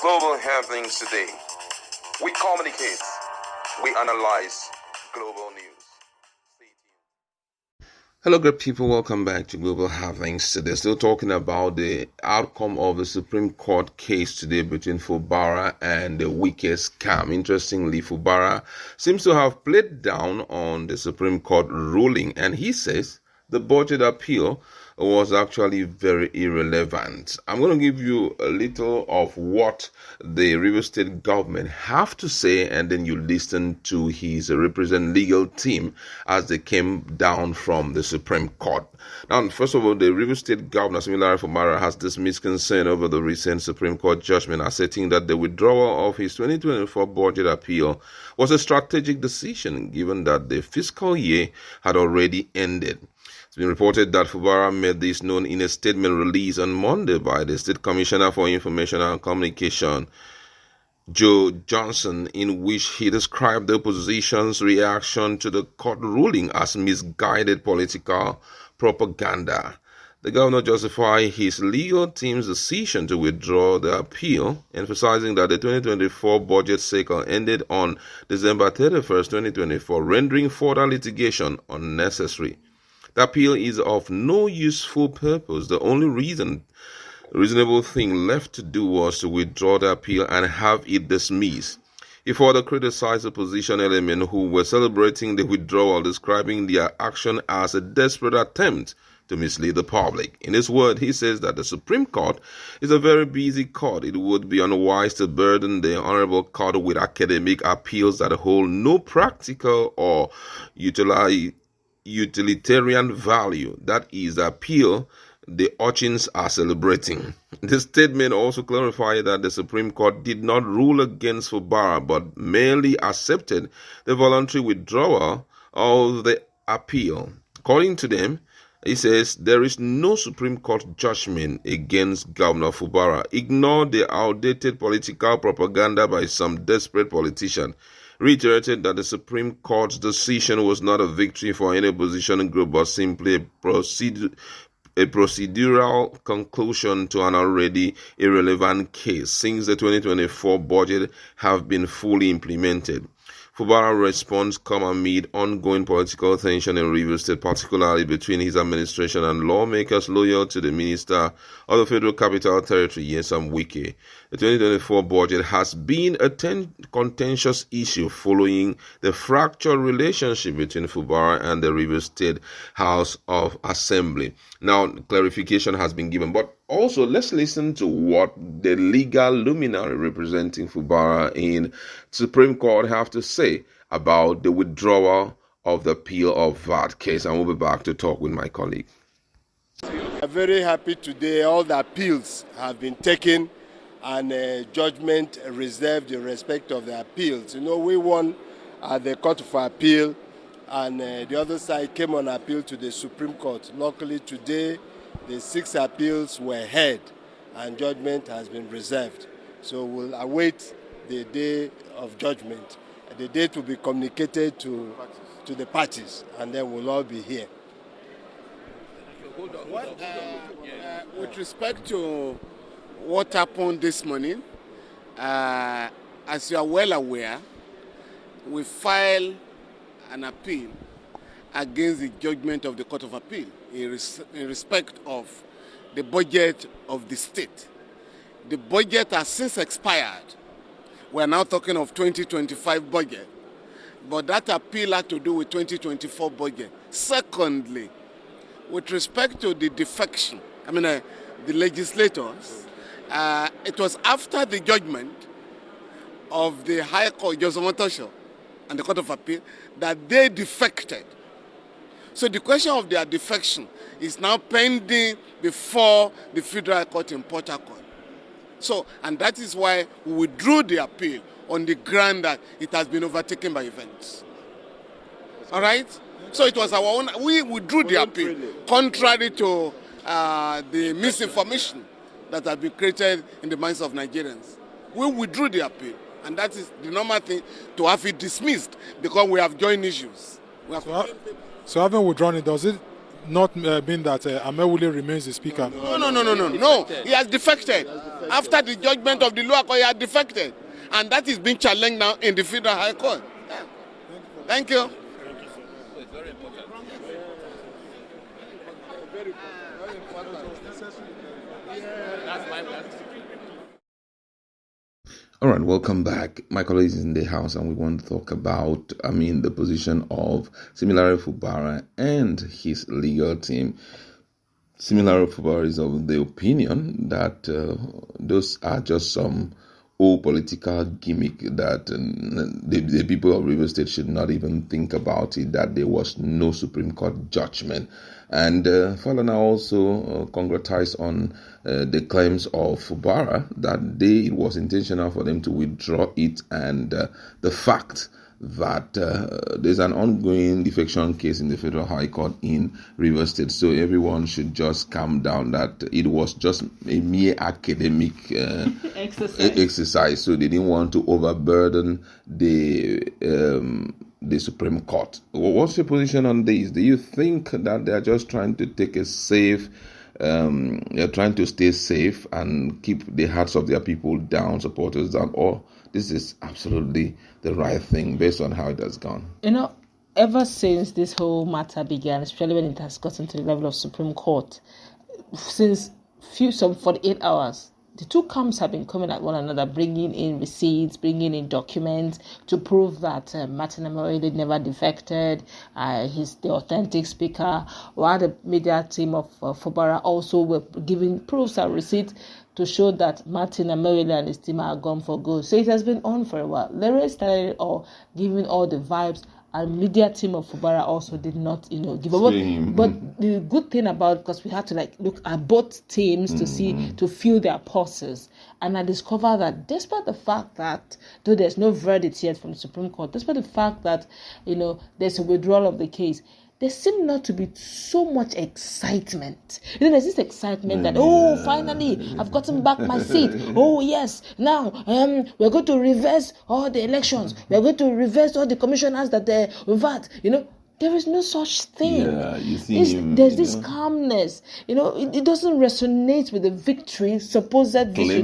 Global happenings today. We communicate, we analyze global news. Hello, great people. Welcome back to Global Happenings today. Still talking about the outcome of the Supreme Court case today between Fubara and the Wike scam. Interestingly, Fubara seems to have played down on the Supreme Court ruling, and he says the budget appeal was actually very irrelevant. I'm going to give you a little of what the River State government have to say, and then you listen to his represent legal team as they came down from the Supreme Court. Now, first of all, the River State governor, Similar Fubara, has dismissed concern over the recent Supreme Court judgment, asserting that the withdrawal of his 2024 budget appeal was a strategic decision, given that the fiscal year had already ended. It's been reported that Fubara made this known in a statement released on Monday by the State Commissioner for Information and Communication, Joe Johnson, in which he described the opposition's reaction to the court ruling as misguided political propaganda. The governor justified his legal team's decision to withdraw the appeal, emphasizing that the 2024 budget cycle ended on December 31st, 2024, rendering further litigation unnecessary. The appeal is of no useful purpose. The only reasonable thing left to do was to withdraw the appeal and have it dismissed. He further criticized opposition elements who were celebrating the withdrawal, describing their action as a desperate attempt to mislead the public. In his word, he says that the Supreme Court is a very busy court. It would be unwise to burden the Honorable Court with academic appeals that hold no practical or utilitarian value. That is the appeal the urchins are celebrating. The statement also clarified that the Supreme Court did not rule against Fubara, but merely accepted the voluntary withdrawal of the appeal. According to them, he says there is no Supreme Court judgment against Governor Fubara. Ignore the outdated political propaganda by some desperate politician. Reiterated that the Supreme Court's decision was not a victory for any opposition group, but simply a procedural conclusion to an already irrelevant case, since the 2024 budget have been fully implemented. Fubara's response come amid ongoing political tension in Rivers State, particularly between his administration and lawmakers loyal to the Minister of the Federal Capital Territory, Wike. The 2024 budget has been a contentious issue following the fractured relationship between Fubara and the Rivers State House of Assembly. Now, clarification has been given, but also let's listen to what the legal luminary representing Fubara in Supreme Court have to say about the withdrawal of the appeal of VAT case. And we'll be back to talk with my colleague. I'm very happy today. All the appeals have been taken and judgment reserved in respect of the appeals. You know, we won at the Court of Appeal, and the other side came on appeal to the Supreme Court. Luckily today, the 6 appeals were heard and judgment has been reserved. So we'll await the day of judgment. The date will be communicated to the parties, and then we'll all be here. With respect to what happened this morning, as you are well aware, we filed an appeal against the judgment of the Court of Appeal in respect of the budget of the state. The budget has since expired. We are now talking of 2025 budget, but that appeal had to do with 2024 budget. Secondly, with respect to the defection, the legislators, it was after the judgment of the High Court, Judgement, and the Court of Appeal, that they defected. So the question of their defection is now pending before the Federal Court in Port Harcourt. So, and that is why we withdrew the appeal on the ground that it has been overtaken by events. All right? So it was our own, we withdrew the appeal, contrary to the misinformation that had been created in the minds of Nigerians. We withdrew the appeal, and that is the normal thing, to have it dismissed, because we have joint issues. So having withdrawn it, does it not mean that Amewule remains the speaker. No. He has defected. After the judgment of the lower court, he has defected. And that is being challenged now in the Federal High Court. Thank you. All right, welcome back. My colleague is in the house, and we want to talk about, the position of Similarly Fubara and his legal team. Similarly Fubara is of the opinion that those are just some old political gimmick that the people of River State should not even think about it, that there was no Supreme Court judgment. And Falana also concretized on the claims of Fubara that it was intentional for them to withdraw it, and the fact that there's an ongoing defection case in the Federal High Court in River State. So everyone should just calm down, that it was just a mere academic exercise. So they didn't want to overburden the Supreme Court. What's your position on this? Do you think that they're just trying to take a safe, they're trying to stay safe and keep the hearts of their people down, supporters down, or this is absolutely the right thing based on how it has gone? Ever since this whole matter began, especially when it has gotten to the level of Supreme Court, since some 48 hours, the two camps have been coming at one another, bringing in receipts, bringing in documents to prove that Martin Amoele never defected, he's the authentic speaker, while the media team of Fubara also were giving proofs and receipts to show that Martin Amoele and his team are gone for good. So it has been on for a while. Larry started giving all the vibes, and media team of Fubara also did not, give up. But the good thing about, because we had to look at both teams to feel their pulses, and I discovered that despite the fact that though there's no verdict yet from the Supreme Court, despite the fact that there's a withdrawal of the case, there seemed not to be so much excitement. There's this excitement that, finally, I've gotten back my seat. Oh, yes, now we're going to reverse all the elections. We're going to reverse all the commissioners that they revert. There is no such thing. Yeah, you see there's this calmness. It doesn't resonate with the victory, supposed victory,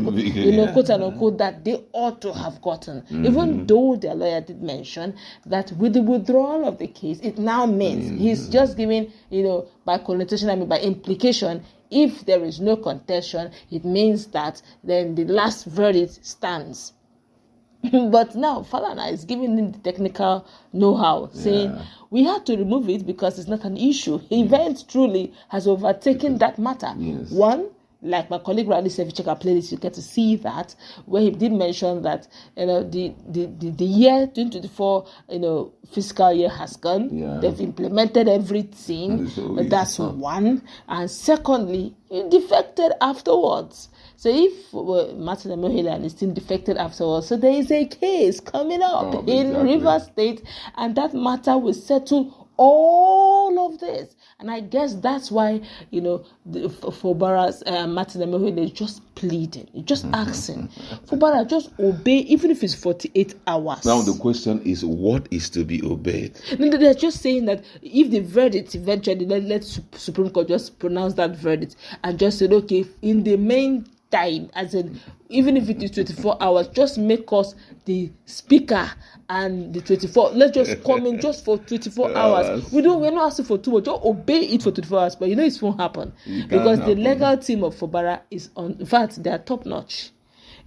quote unquote, that they ought to have gotten. Even though their lawyer did mention that with the withdrawal of the case, it now means he's just giving, by connotation, by implication, if there is no contention, it means that then the last verdict stands. But now Falana is giving him the technical know-how, saying we had to remove it because it's not an issue. Event truly has overtaken that matter. Yes. One, like my colleague Randy said, if you check our playlist, you get to see that, where he did mention that the year 2024 fiscal year has gone. Yeah. They've implemented everything. That's one. And secondly, it defected afterwards. So if Martin Amoele and his team defected afterwards, so there is a case coming up in River State, and that matter will settle all of this. And I guess that's why, Fubara's Martin Amoele is just pleading, just asking. Fubara, just obey, even if it's 48 hours. Now the question is, what is to be obeyed? No, they're just saying that if the verdict eventually, let Supreme Court just pronounce that verdict and just say, okay, in the main time, as in even if it is 24 hours, just make us the speaker and the 24. Let's just come in just for 24 hours. We're not asking for too much. Just obey it for 24 hours, but it won't happen because the legal team of Fubara is on. In fact, they are top notch.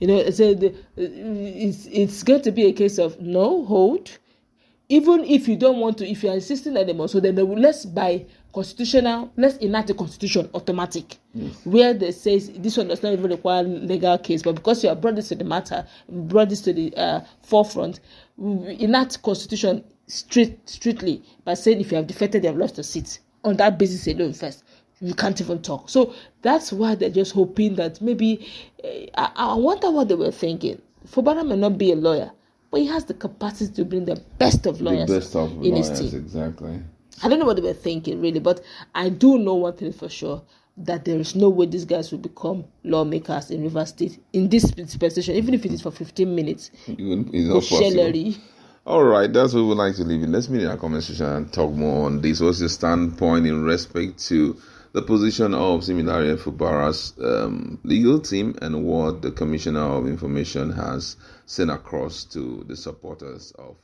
So it's going to be a case of no hold. Even if you don't want to, if you are insisting anymore, so then let's enact a constitution automatic, where they says this one does not even require legal case, but because you have brought this to the forefront, enact constitution strictly by saying if you have defected, you have lost a seat. On that basis alone, first, you can't even talk. So that's why they're just hoping that maybe, I wonder what they were thinking. Fubara may not be a lawyer, but he has the capacity to bring the best of lawyers in his team. Exactly. I don't know what they were thinking, really, but I do know one thing for sure, that there is no way these guys will become lawmakers in River State in this dispensation, even if it is for 15 minutes. It's not possible. All right, that's what we would like to leave it. Let's meet in our comment section and talk more on this. What's your standpoint in respect to the position of Seminary and Fubara's legal team and what the Commissioner of Information has sent across to the supporters of